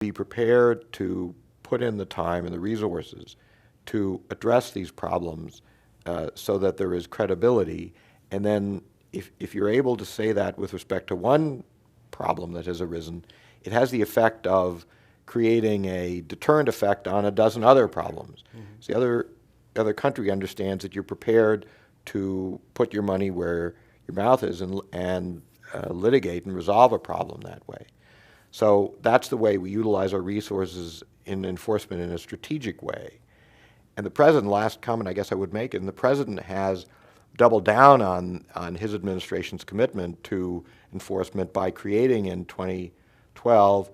be prepared to put in the time and the resources to address these problems so that there is credibility. And then if you're able to say that with respect to one problem that has arisen, it has the effect of creating a deterrent effect on a dozen other problems. So the other country understands that you're prepared to put your money where your mouth is and litigate and resolve a problem that way. So that's the way we utilize our resources in enforcement in a strategic way. And the president, last comment I guess I would make, and the president has doubled down on his administration's commitment to enforcement by creating in 2012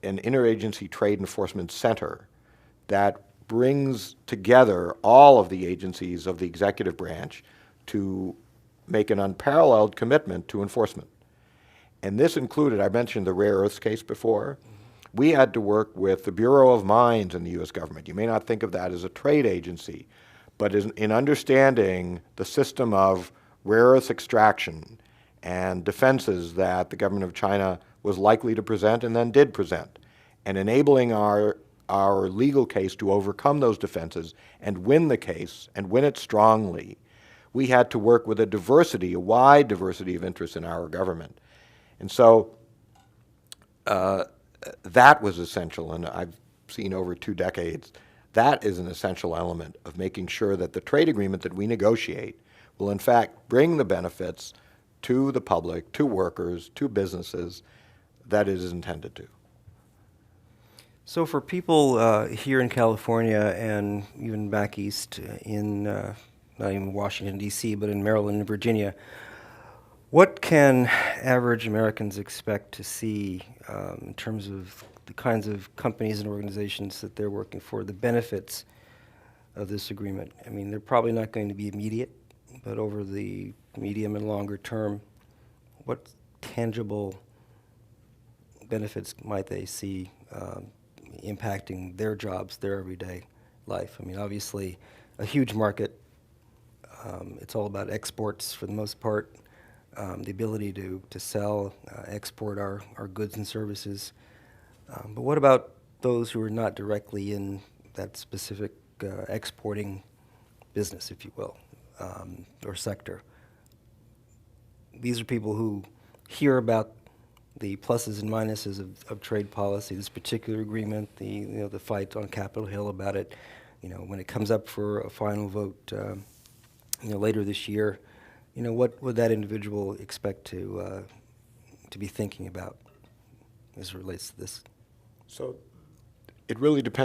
an interagency trade enforcement center that brings together all of the agencies of the executive branch to make an unparalleled commitment to enforcement. And this included, I mentioned the rare earths case before. We had to work with the Bureau of Mines in the U.S. government. You may not think of that as a trade agency, but in understanding the system of rare earths extraction and defenses that the government of China was likely to present and then did present, and enabling our legal case to overcome those defenses and win the case and win it strongly, we had to work with a wide diversity of interests in our government. And so that was essential, and I've seen over 2 decades, that is an essential element of making sure that the trade agreement that we negotiate will in fact bring the benefits to the public, to workers, to businesses that it is intended to. So for people here in California and even back east in, not even Washington, D.C., but in Maryland and Virginia, what can average Americans expect to see in terms of the kinds of companies and organizations that they're working for, the benefits of this agreement? I mean, they're probably not going to be immediate, but over the medium and longer term, what tangible benefits might they see impacting their jobs, their everyday life? I mean, obviously, a huge market. It's all about exports for the most part. The ability to sell, export our goods and services. But what about those who are not directly in that specific exporting business, if you will, or sector? These are people who hear about the pluses and minuses of trade policy, this particular agreement, the fight on Capitol Hill about it. When it comes up for a final vote, later this year, what would that individual expect to be thinking about as it relates to this? So it really depends